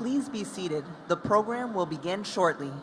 please be seated. The program will begin shortly.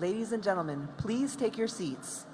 Ladies and gentlemen, please take your seats.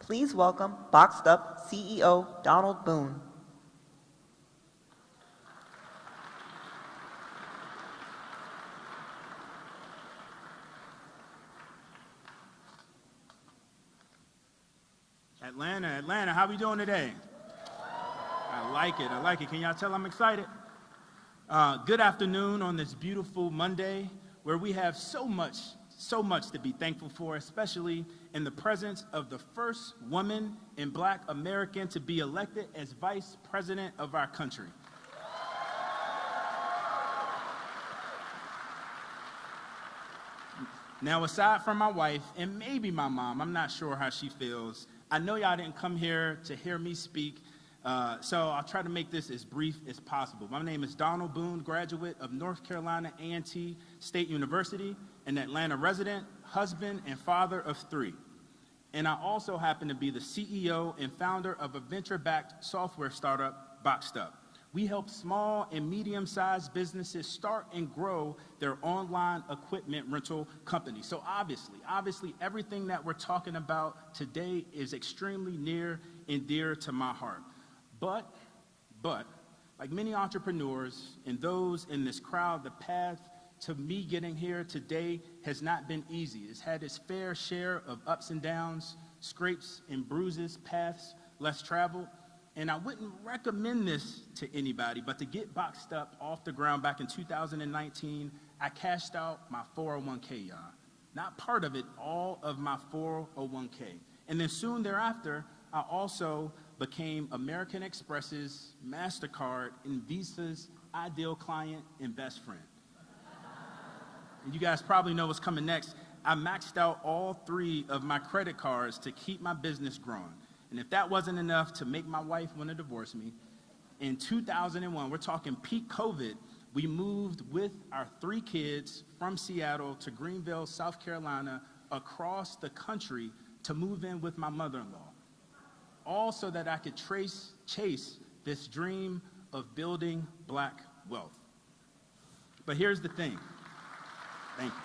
Please welcome Boxed Up CEO Donald Boone. Atlanta, how we doing today? I like it. Can y'all tell I'm excited? Good afternoon on this beautiful Monday where we have so much to be thankful for, especially in the presence of the first woman and Black American to be elected as Vice President of our country. Now, aside from my wife and maybe my mom, I'm not sure how she feels. I know y'all didn't come here to hear me speak, so I'll try to make this as brief as possible. My name is Donald Boone, graduate of North Carolina A&T State University, an Atlanta resident, husband, and father of 3. And I also happen to be the CEO and founder of a venture-backed software startup, Boxed Up. We help small and medium-sized businesses start and grow their online equipment rental company. So obviously, everything that we're talking about today is extremely near and dear to my heart. But, like many entrepreneurs and those in this crowd, the path to me getting here today has not been easy. It's had its fair share of ups and downs, scrapes and bruises, paths less traveled. And I wouldn't recommend this to anybody, but to get Boxed Up off the ground back in 2019, I cashed out my 401k, y'all. Not part of it, all of my 401k. And then soon thereafter, I also became American Express's, MasterCard, and Visa's ideal client and best friend. And you guys probably know what's coming next. I maxed out all 3 of my credit cards to keep my business growing. And if that wasn't enough to make my wife want to divorce me, in 2001, we're talking peak COVID, we moved with our 3 kids from Seattle to Greenville, South Carolina, across the country to move in with my mother-in-law. All so that I could chase this dream of building Black wealth. But here's the thing. Thank you.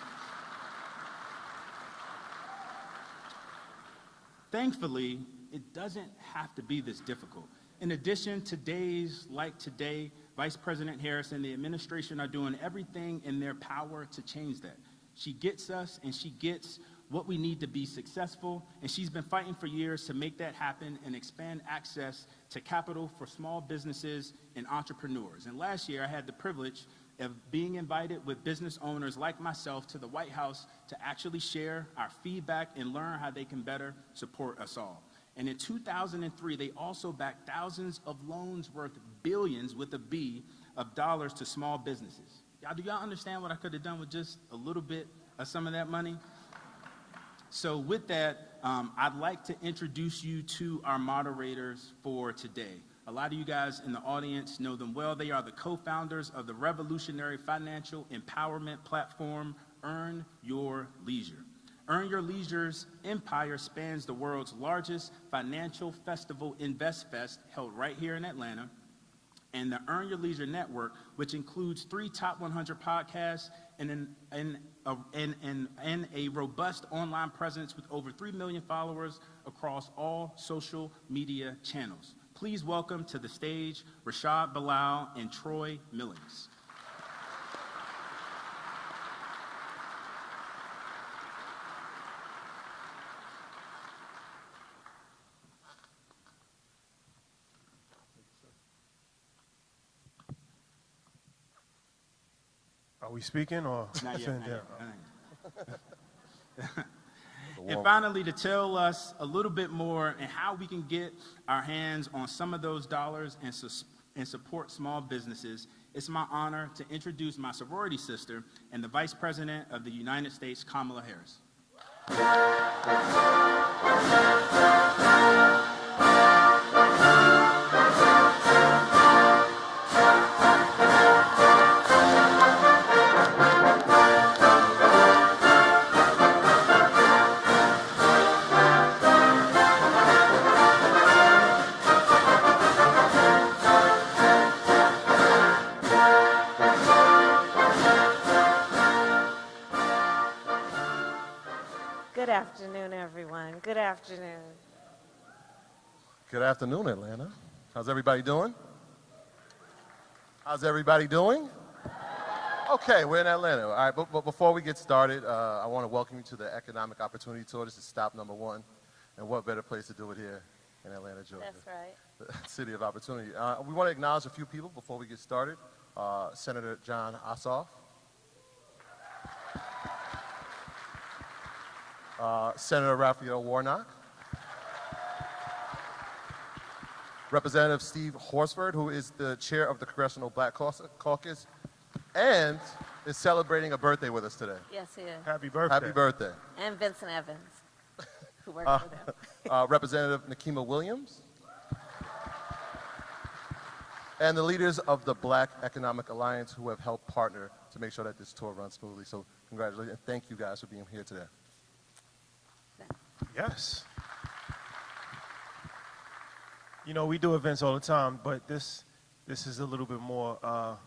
Thankfully, it doesn't have to be this difficult. In addition, days like today, Vice President Harris and the administration are doing everything in their power to change that. She gets us and she gets what we need to be successful, and she's been fighting for years to make that happen and expand access to capital for small businesses and entrepreneurs. And last year, I had the privilege of being invited with business owners like myself to the White House to actually share our feedback and learn how they can better support us all. And in 2003, they also backed thousands of loans worth billions with a B of dollars to small businesses. Do y'all understand what I could have done with just a little bit of some of that money? So with that, I'd like to introduce you to our moderators for today. A lot of you guys in the audience know them well. They are the co-founders of the revolutionary financial empowerment platform, Earn Your Leisure. Earn Your Leisure's empire spans the world's largest financial festival, InvestFest, held right here in Atlanta, and the Earn Your Leisure Network, which includes 3 top 100 podcasts and a robust online presence with over 3 million followers across all social media channels. Please welcome to the stage Rashad Bilal and Troy Millings. Are we speaking or? Not yet. And finally, to tell us a little bit more and how we can get our hands on some of those dollars and support small businesses, it's my honor to introduce my sorority sister and the Vice President of the United States, Kamala Harris. Good afternoon, everyone. Good afternoon. Good afternoon, Atlanta. How's everybody doing? How's everybody doing? Okay, we're in Atlanta. All right, but before we get started, I want to welcome you to the Economic Opportunity Tour. This is stop number 1. And what better place to do it here in Atlanta, Georgia? That's right. The city of opportunity. We want to acknowledge a few people before we get started. Senator John Ossoff. Senator Raphael Warnock. Representative Steve Horsford, who is the chair of the Congressional Black Caucus and is celebrating a birthday with us today. Yes, he is. Happy birthday. Happy birthday. And Vincent Evans, who works with him. Representative Nikema Williams. And the leaders of the Black Economic Alliance who have helped partner to make sure that this tour runs smoothly. So congratulations and thank you guys for being here today. Yes. You know, we do events all the time, but this is a little bit more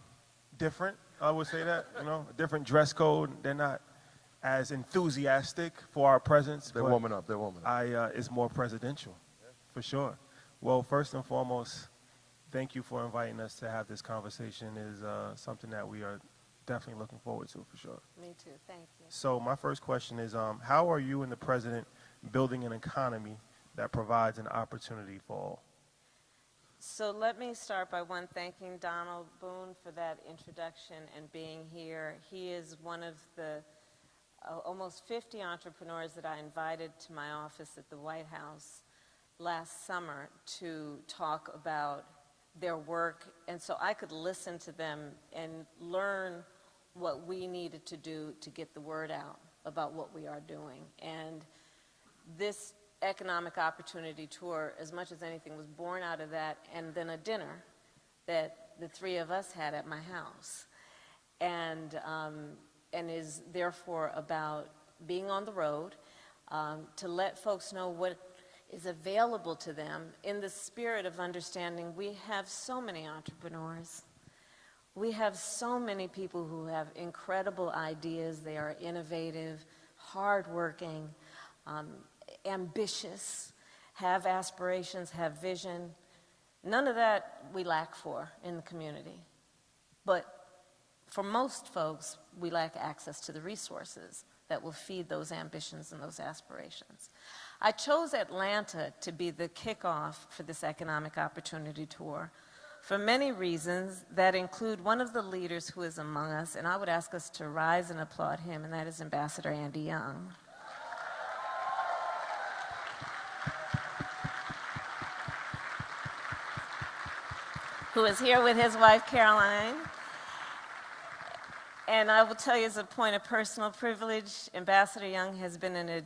different, I would say that, you know, a different dress code. They're not as enthusiastic for our presence. They're warming up, they're warming up. It's more presidential, for sure. Well, first and foremost, thank you for inviting us to have this conversation. Is something that we are definitely looking forward to, for sure. Me too, thank you. So my first question is, how are you and the president building an economy that provides an opportunity for all? So let me start by thanking Donald Boone for that introduction and being here. He is one of the almost 50 entrepreneurs that I invited to my office at the White House last summer to talk about their work, and so I could listen to them and learn what we needed to do to get the word out about what we are doing. And this Economic Opportunity Tour, as much as anything, was born out of that, and then a dinner that the three of us had at my house, and is therefore about being on the road to let folks know what is available to them in the spirit of understanding we have so many entrepreneurs. We have so many people who have incredible ideas. They are innovative, hardworking, ambitious, have aspirations, have vision. None of that we lack for in the community. But for most folks, we lack access to the resources that will feed those ambitions and those aspirations. I chose Atlanta to be the kickoff for this Economic Opportunity Tour for many reasons that include one of the leaders who is among us, and I would ask us to rise and applaud him, and that is Ambassador Andy Young. Who is here with his wife, Caroline. And I will tell you as a point of personal privilege, Ambassador Young has been an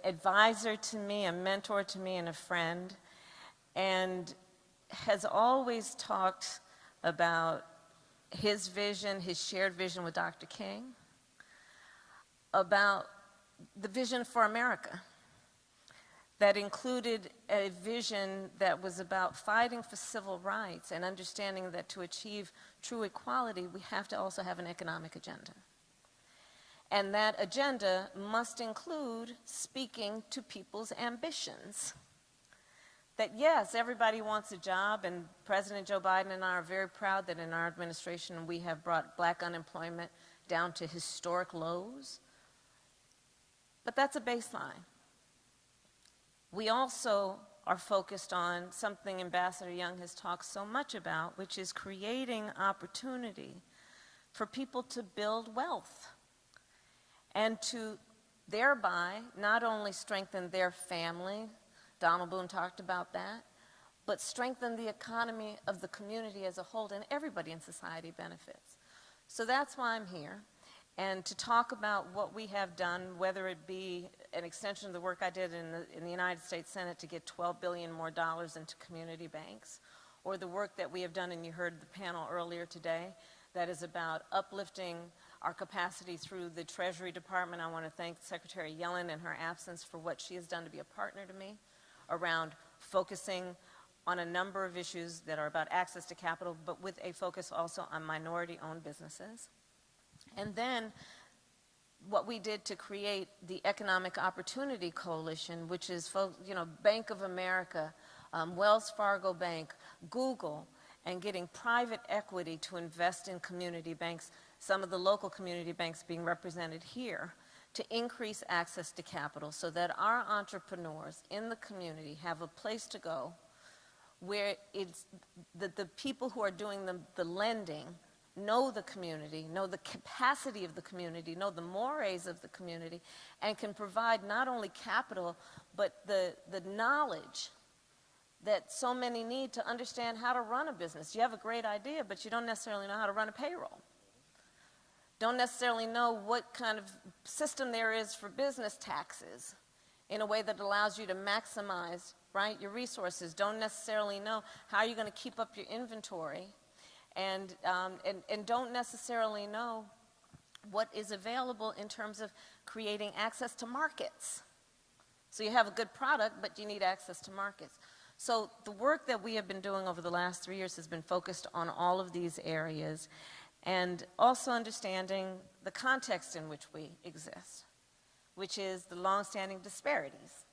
advisor to me, a mentor to me, and a friend, and has always talked about his vision, his shared vision with Dr. King, about the vision for America that included a vision that was about fighting for civil rights and understanding that to achieve true equality, we have to also have an economic agenda. And that agenda must include speaking to people's ambitions. That yes, everybody wants a job, and President Joe Biden and I are very proud that in our administration we have brought black unemployment down to historic lows. But that's a baseline. We also are focused on something Ambassador Young has talked so much about, which is creating opportunity for people to build wealth and to thereby not only strengthen their family, Donald Boone talked about that, but strengthen the economy of the community as a whole, and everybody in society benefits. So that's why I'm here. And to talk about what we have done, whether it be an extension of the work I did in the United States Senate to get $12 billion more into community banks, or the work that we have done, and you heard the panel earlier today, that is about uplifting our capacity through the Treasury Department. I want to thank Secretary Yellen in her absence for what she has done to be a partner to me around focusing on a number of issues that are about access to capital, but with a focus also on minority-owned businesses. And then what we did to create the Economic Opportunity Coalition, which is, Bank of America, Wells Fargo Bank, Google, and getting private equity to invest in community banks, some of the local community banks being represented here, to increase access to capital so that our entrepreneurs in the community have a place to go where it's the people who are doing the lending know the community, know the capacity of the community, know the mores of the community, and can provide not only capital, but the knowledge that so many need to understand how to run a business. You have a great idea, but you don't necessarily know how to run a payroll. Don't necessarily know what kind of system there is for business taxes in a way that allows you to maximize, right, your resources. Don't necessarily know how you're going to keep up your inventory, and don't necessarily know what is available in terms of creating access to markets. So you have a good product, but you need access to markets. So the work that we have been doing over the last 3 years has been focused on all of these areas, and also understanding the context in which we exist, which is the longstanding disparities,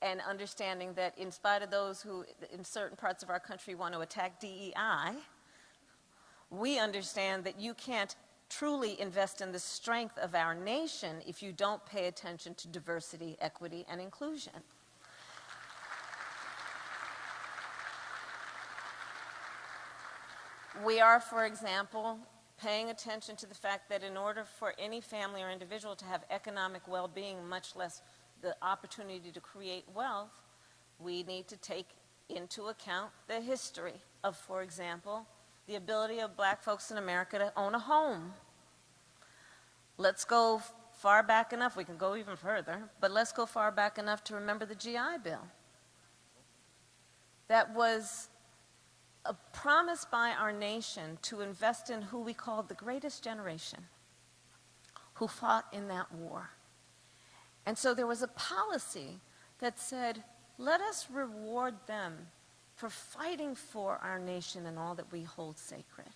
and understanding that in spite of those who in certain parts of our country want to attack DEI, we understand that you can't truly invest in the strength of our nation if you don't pay attention to diversity, equity, and inclusion. We are, for example, paying attention to the fact that in order for any family or individual to have economic well-being, much less the opportunity to create wealth, we need to take into account the history of, for example, the ability of black folks in America to own a home. Let's go far back enough, we can go even further, but let's go far back enough to remember the GI Bill. That was a promise by our nation to invest in who we called the greatest generation, who fought in that war. And so there was a policy that said, let us reward them for fighting for our nation and all that we hold sacred,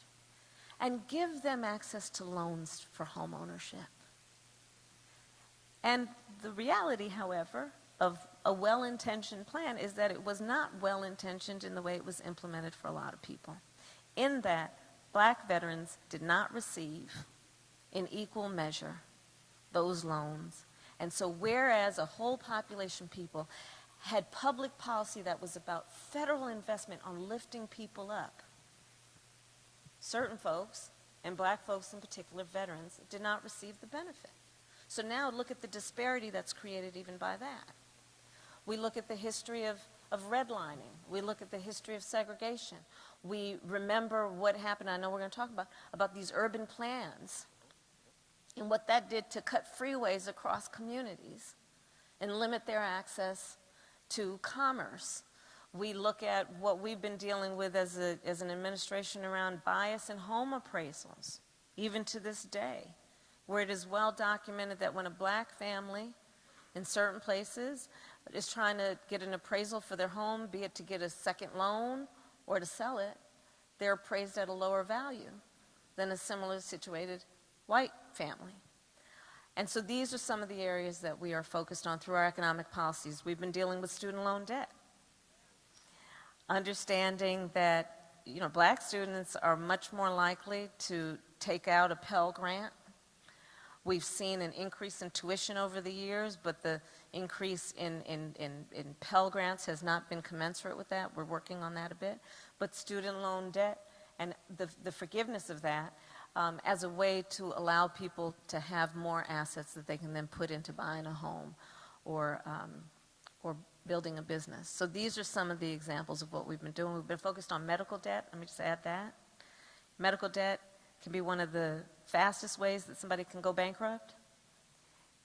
and give them access to loans for home ownership. And the reality, however, of a well-intentioned plan is that it was not well-intentioned in the way it was implemented for a lot of people, in that black veterans did not receive in equal measure those loans. And so whereas a whole population of people had public policy that was about federal investment on lifting people up, certain folks, and black folks in particular, veterans, did not receive the benefit. So now look at the disparity that's created even by that. We look at the history of redlining. We look at the history of segregation. We remember what happened, I know we're going to talk about these urban plans and what that did to cut freeways across communities and limit their access to commerce. We look at what we've been dealing with as an administration around bias in home appraisals, even to this day, where it is well documented that when a black family in certain places is trying to get an appraisal for their home, be it to get a second loan or to sell it, they're appraised at a lower value than a similar situated white family. And so these are some of the areas that we are focused on through our economic policies. We've been dealing with student loan debt. Understanding that, black students are much more likely to take out a Pell Grant. We've seen an increase in tuition over the years, but the increase in Pell Grants has not been commensurate with that. We're working on that a bit. But student loan debt and the forgiveness of that as a way to allow people to have more assets that they can then put into buying a home or building a business. So these are some of the examples of what we've been doing. We've been focused on medical debt. Let me just add that. Medical debt can be one of the fastest ways that somebody can go bankrupt.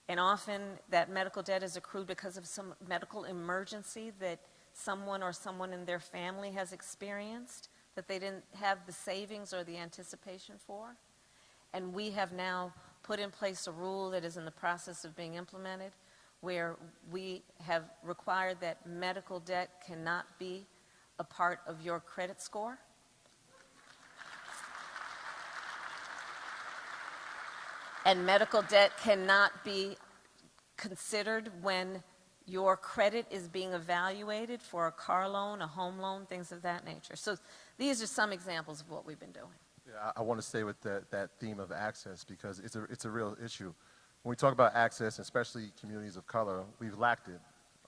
And often that medical debt is accrued because of some medical emergency that someone or someone in their family has experienced that they didn't have the savings or the anticipation for. And we have now put in place a rule that is in the process of being implemented where we have required that medical debt cannot be a part of your credit score. And medical debt cannot be considered when Your credit is being evaluated for a car loan, a home loan, things of that nature. So these are some examples of what we've been doing. Yeah, I want to stay with that theme of access because it's a real issue. When we talk about access, especially communities of color, we've lacked it.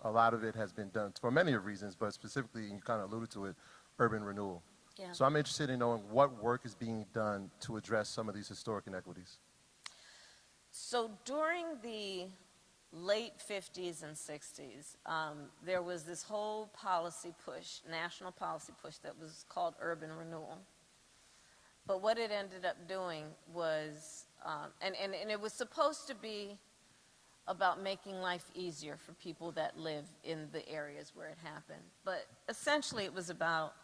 A lot of it has been done for many reasons, but specifically, and you kind of alluded to it, urban renewal. Yeah. So I'm interested in knowing what work is being done to address some of these historic inequities. So during the late 50s and 60s, there was this whole policy push, national policy push that was called urban renewal. But what it ended up doing was, and it was supposed to be about making life easier for people that live in the areas where it happened. But essentially it was about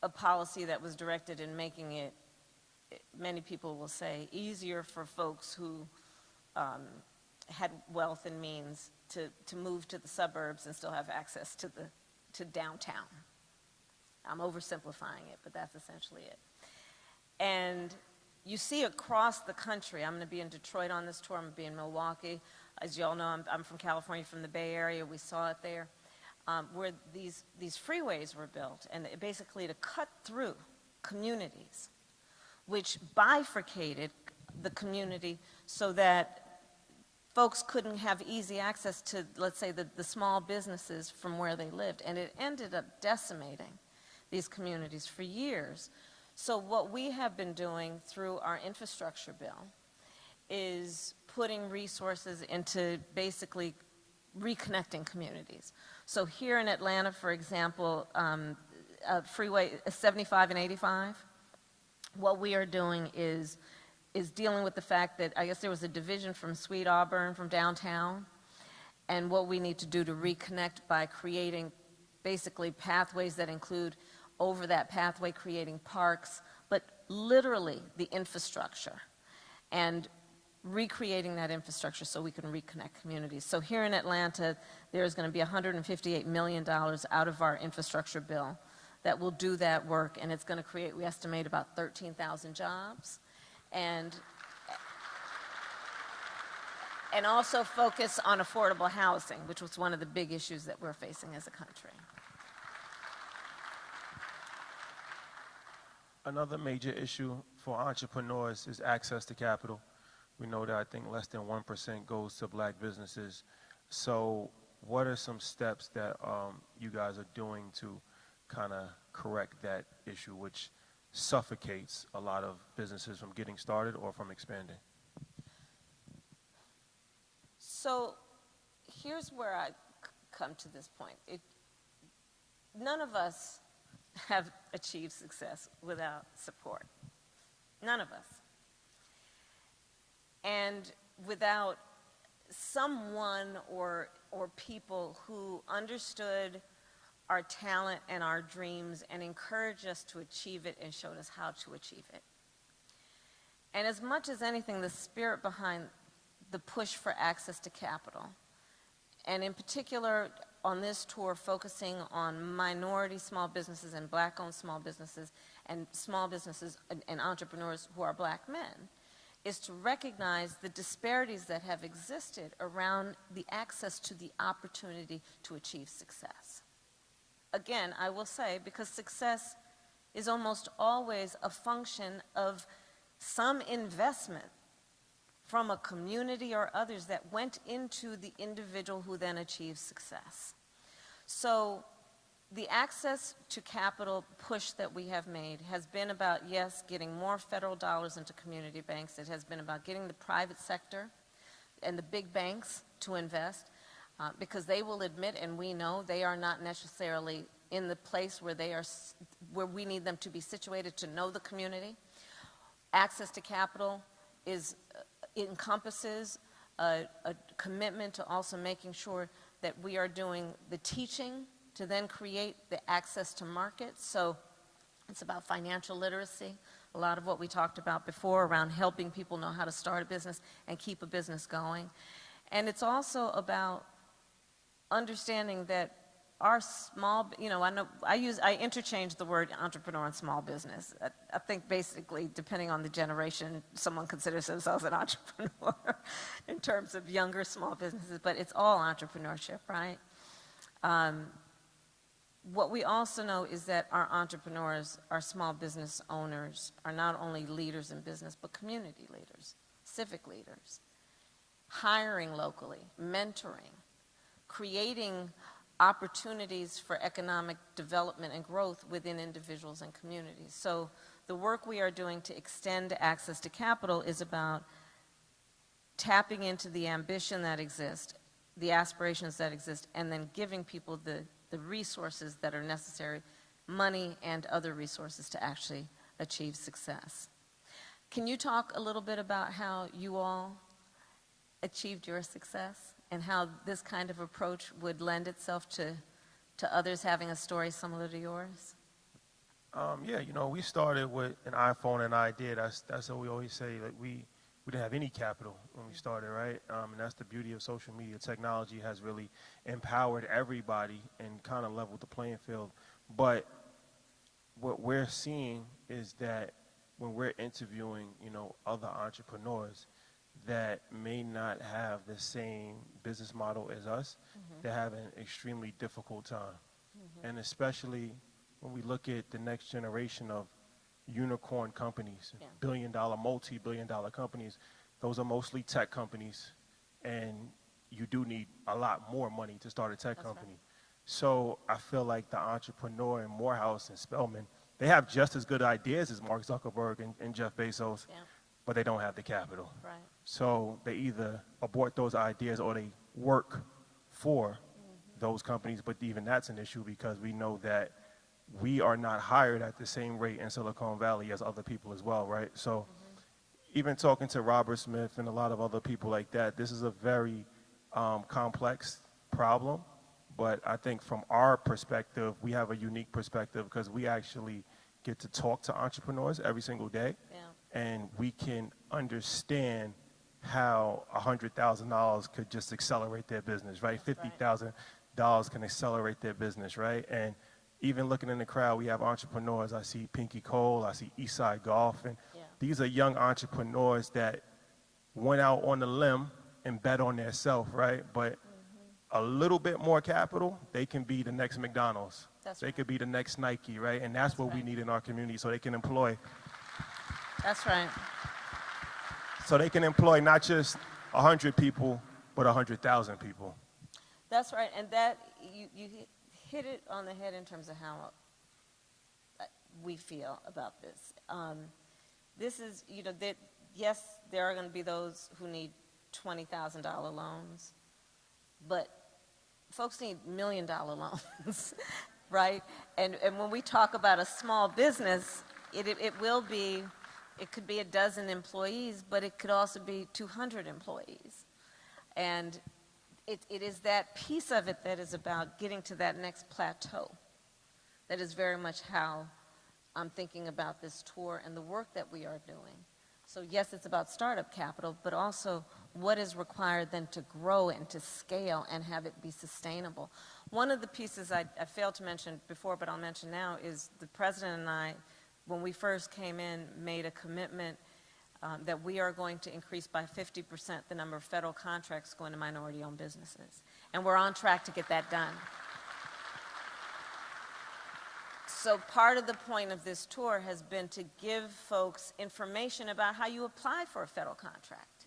a policy that was directed in making it, many people will say, easier for folks who had wealth and means to move to the suburbs and still have access to downtown. I'm oversimplifying it, but that's essentially it. And you see across the country, I'm going to be in Detroit on this tour, I'm going to be in Milwaukee. As you all know, I'm from California, from the Bay Area, we saw it there, where these freeways were built, and basically to cut through communities, which bifurcated the community so that folks couldn't have easy access to, let's say, the small businesses from where they lived. And it ended up decimating these communities for years. So what we have been doing through our infrastructure bill is putting resources into basically reconnecting communities. So here in Atlanta, for example, Freeway 75 and 85, what we are doing is dealing with the fact that I guess there was a division from Sweet Auburn from downtown, and what we need to do to reconnect by creating basically pathways that include over that pathway creating parks, but literally the infrastructure and recreating that infrastructure so we can reconnect communities. So here in Atlanta, there's going to be $158 million out of our infrastructure bill that will do that work, and it's going to create, we estimate, about 13,000 jobs, and also focus on affordable housing, which was one of the big issues that we're facing as a country. Another major issue for entrepreneurs is access to capital. We know that I think less than 1% goes to black businesses. So what are some steps that you guys are doing to kind of correct that issue, which suffocates a lot of businesses from getting started or from expanding? So here's where I come to this point. None of us have achieved success without support. None of us. And without someone or people who understood our talent and our dreams and encouraged us to achieve it and showed us how to achieve it. And as much as anything, the spirit behind the push for access to capital, and in particular on this tour focusing on minority small businesses and black-owned small businesses and entrepreneurs who are black men, is to recognize the disparities that have existed around the access to the opportunity to achieve success. Again, I will say, because success is almost always a function of some investment from a community or others that went into the individual who then achieves success. So the access to capital push that we have made has been about, yes, getting more federal dollars into community banks. It has been about getting the private sector and the big banks to invest, because they will admit, and we know, they are not necessarily in the place where we need them to be situated to know the community. Access to capital encompasses a commitment to also making sure that we are doing the teaching to then create the access to markets. So it's about financial literacy, a lot of what we talked about before around helping people know how to start a business and keep a business going. And it's also about understanding that our small, I interchange the word entrepreneur and small business. I think basically, depending on the generation, someone considers themselves an entrepreneur in terms of younger small businesses, but it's all entrepreneurship, right? What we also know is that our entrepreneurs, our small business owners, are not only leaders in business, but community leaders, civic leaders, hiring locally, mentoring, creating opportunities for economic development and growth within individuals and communities. So the work we are doing to extend access to capital is about tapping into the ambition that exists, the aspirations that exist, and then giving people the resources that are necessary, money and other resources to actually achieve success. Can you talk a little bit about how you all achieved your success and how this kind of approach would lend itself to others having a story similar to yours? Yeah, we started with an iPhone and idea. That's what we always say. Like we didn't have any capital when we started, right? And that's the beauty of social media. Technology has really empowered everybody and kind of leveled the playing field. But what we're seeing is that when we're interviewing, other entrepreneurs that may not have the same business model as us, they're having an extremely difficult time. And especially when we look at the next generation of unicorn companies, billion-dollar, multi-billion-dollar companies, those are mostly tech companies, and you do need a lot more money to start a tech company. Right. So I feel like the entrepreneur in Morehouse and Spelman, they have just as good ideas as Mark Zuckerberg and Jeff Bezos, but they don't have the capital. Right. So they either abort those ideas or they work for those companies, but even that's an issue because we know that we are not hired at the same rate in Silicon Valley as other people as well, right? So even talking to Robert Smith and a lot of other people like that, this is a very complex problem, but I think from our perspective, we have a unique perspective because we actually get to talk to entrepreneurs every single day, and we can understand how $100,000 could just accelerate their business, right? $50,000 can accelerate their business, right? And even looking in the crowd, we have entrepreneurs. I see Pinky Cole, I see Eastside Golf, and these are young entrepreneurs that went out on the limb and bet on their self, right? But a little bit more capital, they can be the next McDonald's. They could be the next Nike, right? And that's what we need in our community so they can employ. That's right. So they can employ not just 100 people, but 100,000 people. That's right, and that you hit it on the head in terms of how we feel about this. This is, that yes, there are going to be those who need $20,000 loans, but folks need $1 million loans, right? And when we talk about a small business, it could be a dozen employees, but it could also be 200 employees. And it is that piece of it that is about getting to that next plateau. That is very much how I'm thinking about this tour and the work that we are doing. So yes, it's about startup capital, but also what is required then to grow and to scale and have it be sustainable. One of the pieces I failed to mention before, but I'll mention now, is the president and I, when we first came in, made a commitment that we are going to increase by 50% the number of federal contracts going to minority-owned businesses. And we're on track to get that done. So part of the point of this tour has been to give folks information about how you apply for a federal contract.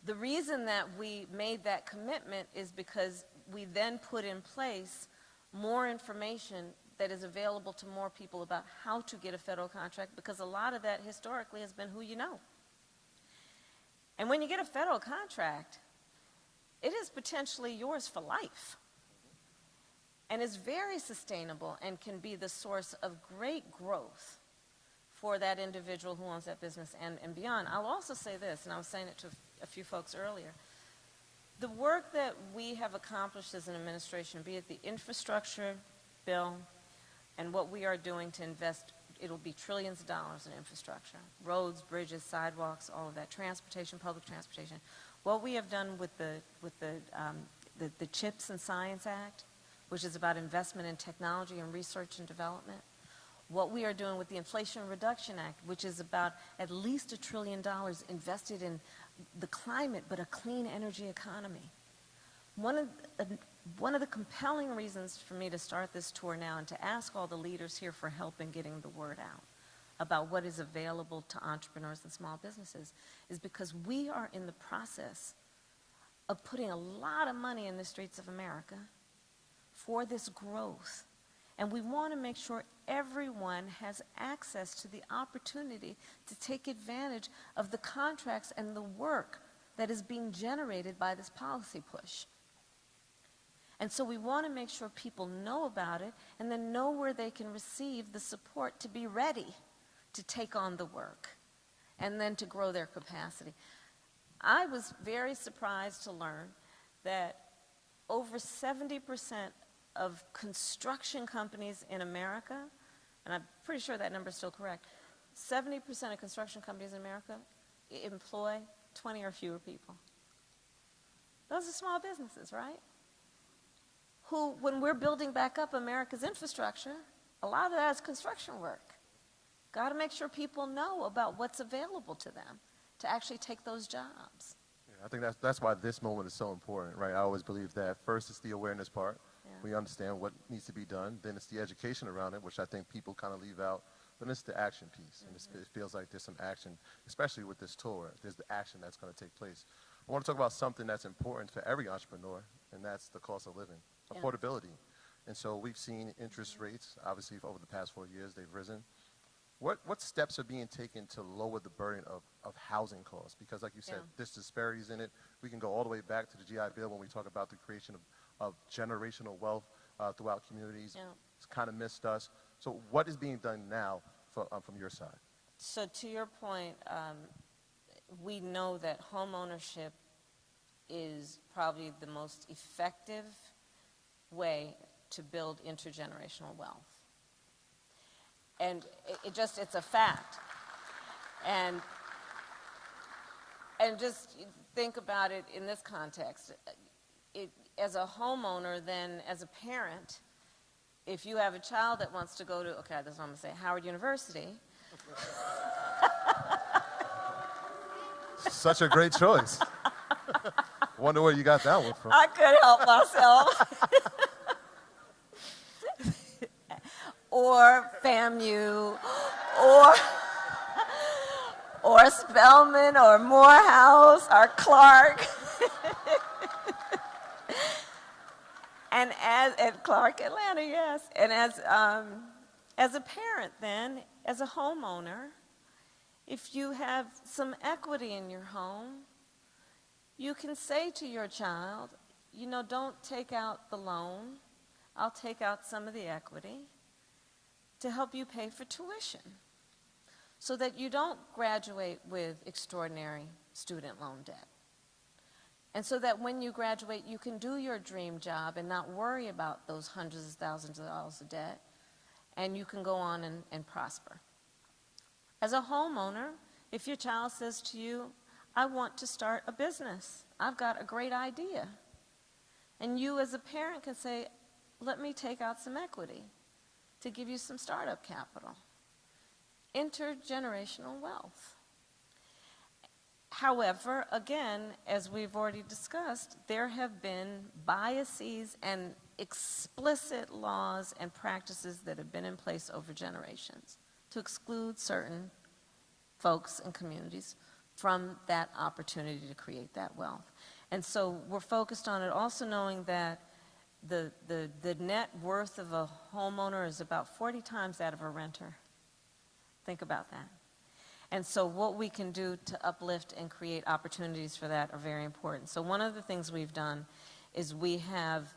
The reason that we made that commitment is because we then put in place more information that is available to more people about how to get a federal contract, because a lot of that historically has been who you know. And when you get a federal contract, it is potentially yours for life. And is very sustainable and can be the source of great growth for that individual who owns that business and beyond. I'll also say this, and I was saying it to a few folks earlier. The work that we have accomplished as an administration, be it the infrastructure bill and what we are doing to invest, it'll be trillions of dollars in infrastructure, roads, bridges, sidewalks, all of that, transportation, public transportation. What we have done with the CHIPS and Science Act, which is about investment in technology and research and development. What we are doing with the Inflation Reduction Act, which is about at least $1 trillion invested in the climate, but a clean energy economy. One of the compelling reasons for me to start this tour now and to ask all the leaders here for help in getting the word out about what is available to entrepreneurs and small businesses is because we are in the process of putting a lot of money in the streets of America for this growth. And we want to make sure everyone has access to the opportunity to take advantage of the contracts and the work that is being generated by this policy push. And so we want to make sure people know about it and then know where they can receive the support to be ready to take on the work and then to grow their capacity. I was very surprised to learn that over 70% of construction companies in America, and I'm pretty sure that number is still correct, 70% of construction companies in America employ 20 or fewer people. Those are small businesses, right? Who, when we're building back up America's infrastructure, a lot of that is construction work. Got to make sure people know about what's available to them to actually take those jobs. Yeah, I think that's why this moment is so important, right? I always believe that first it's the awareness part. Yeah. We understand what needs to be done. Then it's the education around it, which I think people kind of leave out. Then it's the action piece. And it feels like there's some action, especially with this tour. There's the action that's going to take place. I want to talk about something that's important for every entrepreneur, and that's the cost of living, Yeah. affordability. And so we've seen interest rates, obviously, over the past 4 years, they've risen. What steps are being taken to lower the burden of housing costs? Because like you said, Yeah. there's disparities in it. We can go all the way back to the GI Bill when we talk about the creation of generational wealth throughout communities. Yeah. It's kind of missed us. So what is being done now from your side? So to your point, we know that home ownership is probably the most effective way to build intergenerational wealth. And it's a fact. And just think about it in this context. As a homeowner, then as a parent, if you have a child that wants to go to, okay, that's what I'm going to say, Howard University. Such a great choice. Wonder where you got that one from. I couldn't help myself. Or FAMU, or Spelman, or Morehouse, or Clark. And at Clark, Atlanta, yes. And as a parent then, as a homeowner, if you have some equity in your home, you can say to your child, you know, don't take out the loan. I'll take out some of the equity to help you pay for tuition so that you don't graduate with extraordinary student loan debt. And so that when you graduate, you can do your dream job and not worry about those hundreds of thousands of dollars of debt, and you can go on and prosper. As a homeowner, if your child says to you, I want to start a business, I've got a great idea, and you as a parent can say, let me take out some equity to give you some startup capital. Intergenerational wealth. However, again, as we've already discussed, there have been biases and explicit laws and practices that have been in place over generations to exclude certain folks and communities from that opportunity to create that wealth. And so we're focused on it, also knowing that the net worth of a homeowner is about 40 times that of a renter. Think about that. And so what we can do to uplift and create opportunities for that are very important. So one of the things we've done is we have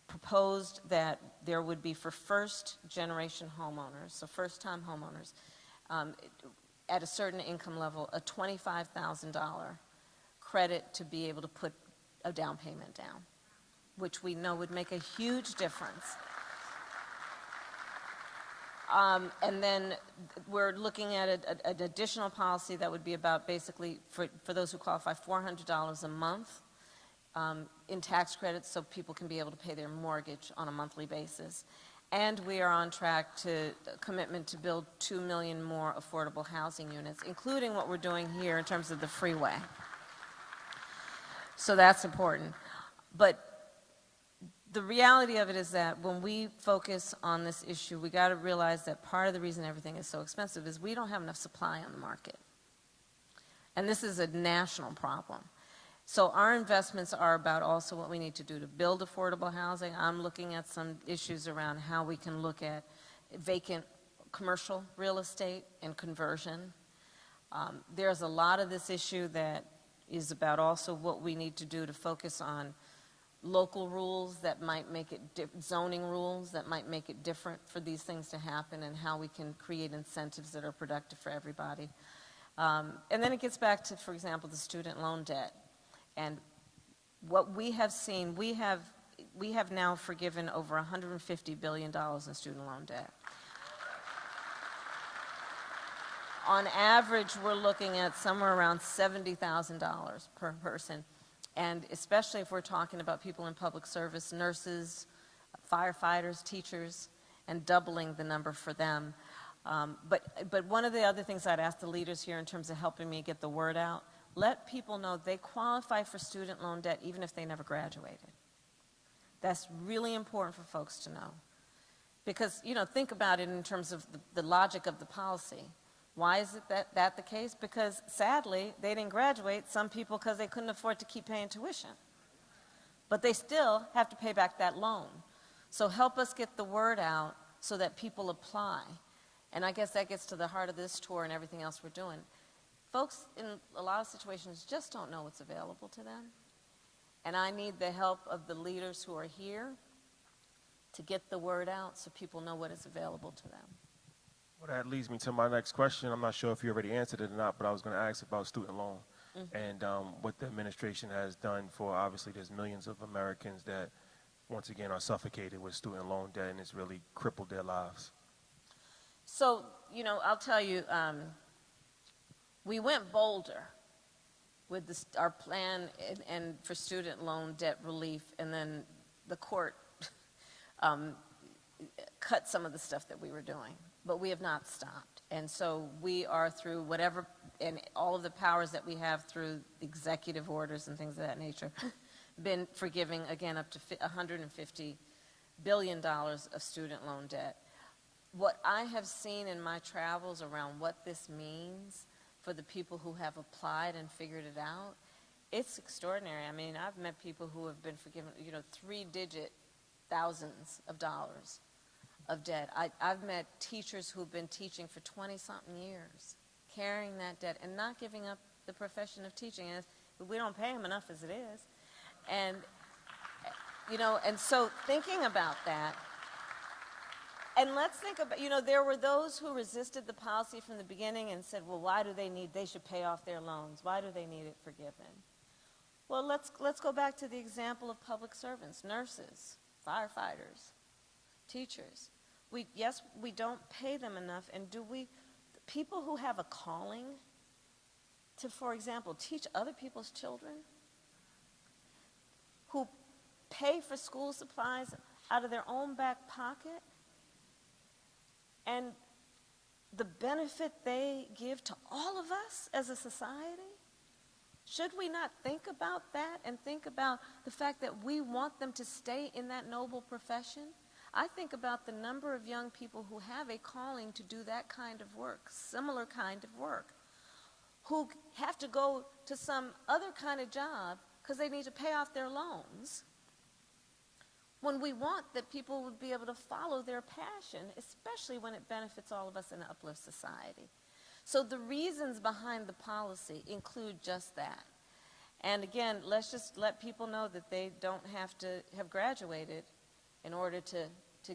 proposed that there would be for first generation homeowners, so first time homeowners, at a certain income level, a $25,000 credit to be able to put a down payment down, which we know would make a huge difference. And then we're looking at an additional policy that would be about basically, for those who qualify, $400 a month in tax credits so people can be able to pay their mortgage on a monthly basis. And we are on track to a commitment to build 2 million more affordable housing units, including what we're doing here in terms of the freeway. So that's important. But the reality of it is that when we focus on this issue, we got to realize that part of the reason everything is so expensive is we don't have enough supply on the market. And this is a national problem. So our investments are about also what we need to do to build affordable housing. I'm looking at some issues around how we can look at vacant commercial real estate and conversion. There's a lot of this issue that is about also what we need to do to focus on local rules that might make it, zoning rules that might make it different for these things to happen, and how we can create incentives that are productive for everybody. And then it gets back to, for example, the student loan debt. And what we have seen, we have now forgiven over $150 billion in student loan debt. On average, we're looking at somewhere around $70,000 per person. And especially if we're talking about people in public service, nurses, firefighters, teachers, and doubling the number for them. But one of the other things I'd ask the leaders here in terms of helping me get the word out, let people know they qualify for student loan debt even if they never graduated. That's really important for folks to know. Because, you know, think about it in terms of the logic of the policy. Why is it that the case? Because sadly, they didn't graduate, some people because they couldn't afford to keep paying tuition. But they still have to pay back that loan. So help us get the word out so that people apply. And I guess that gets to the heart of this tour and everything else we're doing. Folks in a lot of situations just don't know what's available to them. And I need the help of the leaders who are here to get the word out so people know what is available to them. Well, that leads me to my next question. I'm not sure if you already answered it or not, but I was going to ask about student loan and what the administration has done for, obviously, there's millions of Americans that, once again, are suffocated with student loan debt, and it's really crippled their lives. So, you know, I'll tell you, we went bolder with our plan and for student loan debt relief, and then the court cut some of the stuff that we were doing. But we have not stopped. And so we are, through whatever, and all of the powers that we have through executive orders and things of that nature, been forgiving, again, up to $150 billion of student loan debt. What I have seen in my travels around what this means for the people who have applied and figured it out, it's extraordinary. I mean, I've met people who have been forgiven, you know, 3-digit thousands of dollars of debt. I've met teachers who've been teaching for 20-something years, carrying that debt and not giving up the profession of teaching. And we don't pay them enough as it is. And, you know, and so thinking about that, and let's think about, you know, there were those who resisted the policy from the beginning and said, well, why do they should pay off their loans. Why do they need it forgiven? Well, let's go back to the example of public servants, nurses, firefighters, teachers. Yes, we don't pay them enough, and people who have a calling to, for example, teach other people's children, who pay for school supplies out of their own back pocket, and the benefit they give to all of us as a society, should we not think about that and think about the fact that we want them to stay in that noble profession? I think about the number of young people who have a calling to do that kind of work, similar kind of work, who have to go to some other kind of job because they need to pay off their loans, when we want that people would be able to follow their passion, especially when it benefits all of us and uplifts society. So the reasons behind the policy include just that. And again, let's just let people know that they don't have to have graduated in order to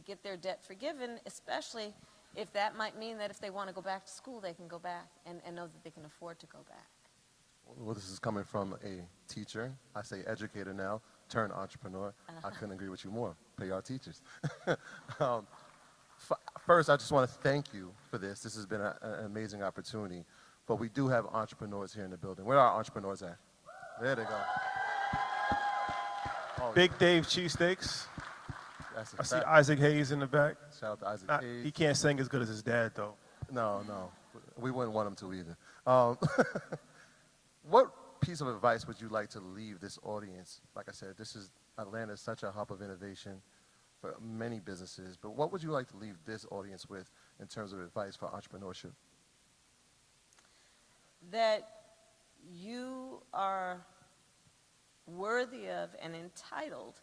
get their debt forgiven, especially if that might mean that if they want to go back to school, they can go back and know that they can afford to go back. Well, this is coming from a teacher, I say educator now, turned entrepreneur. I couldn't agree with you more. Pay our teachers. First, I just want to thank you for this. This has been an amazing opportunity. But we do have entrepreneurs here in the building. Where are our entrepreneurs at? There they go. Oh, Big Dave cheesesteaks. that's a I see fact. Isaac Hayes in the back. Shout out to Isaac He Hayes. can't sing as good as his dad, though. No, no, we wouldn't want him to either. What piece of advice would you like to leave this audience? Like I said, Atlanta is such a hub of innovation for many businesses, but what would you like to leave this audience with in terms of advice for entrepreneurship? That you are worthy of and entitled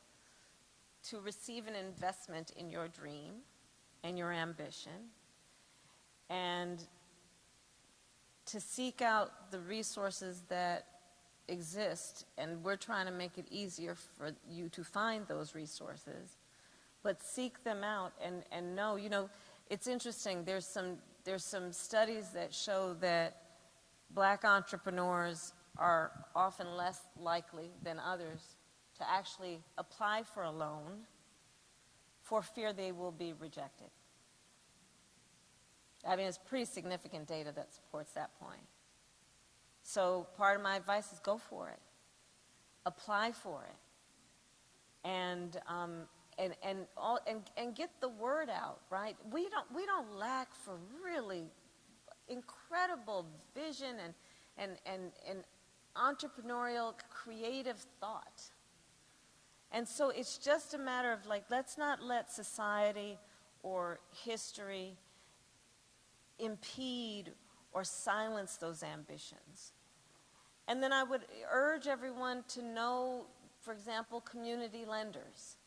to receive an investment in your dream and your ambition, and to seek out the resources that exist, and we're trying to make it easier for you to find those resources, but seek them out and know, it's interesting, there's some studies that show that Black entrepreneurs are often less likely than others to actually apply for a loan for fear they will be rejected. I mean, it's pretty significant data that supports that point. So part of my advice is go for it. Apply for it. And get the word out, right? We don't lack for really incredible vision and entrepreneurial creative thought. And so it's just a matter of let's not let society or history impede or silence those ambitions. And then I would urge everyone to know, for example, community lenders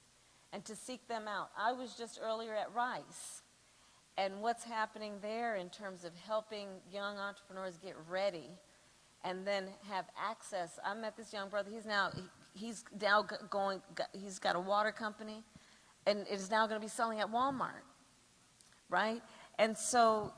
and to seek them out. I was just earlier at Rice, and what's happening there in terms of helping young entrepreneurs get ready and then have access. I met this young brother, he's got a water company, and it is now going to be selling at Walmart, right? And so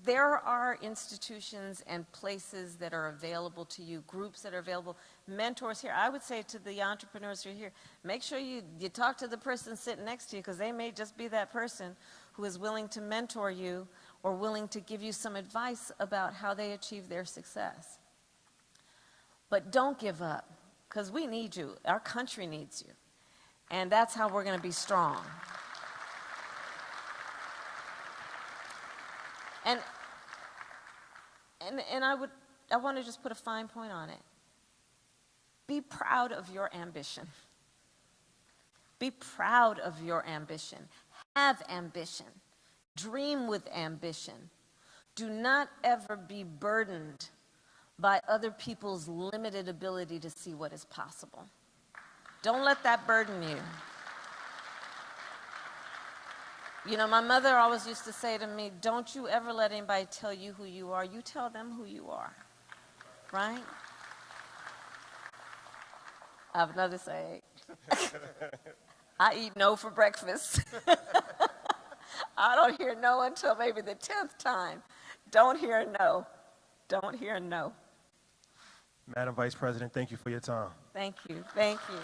there are institutions and places that are available to you, groups that are available, mentors here. I would say to the entrepreneurs who are here, make sure you talk to the person sitting next to you, because they may just be that person who is willing to mentor you or willing to give you some advice about how they achieve their success. But don't give up, because we need you. Our country needs you. And that's how we're going to be strong. And I want to just put a fine point on it. Be proud of your ambition. Be proud of your ambition. Have ambition. Dream with ambition. Do not ever be burdened by other people's limited ability to see what is possible. Don't let that burden you. My mother always used to say to me, don't you ever let anybody tell you who you are. You tell them who you are, right? I have another saying. I eat no for breakfast. I don't hear no until maybe the 10th time. Don't hear no. Don't hear no. Madam Vice President, thank you for your time. Thank you. Thank you.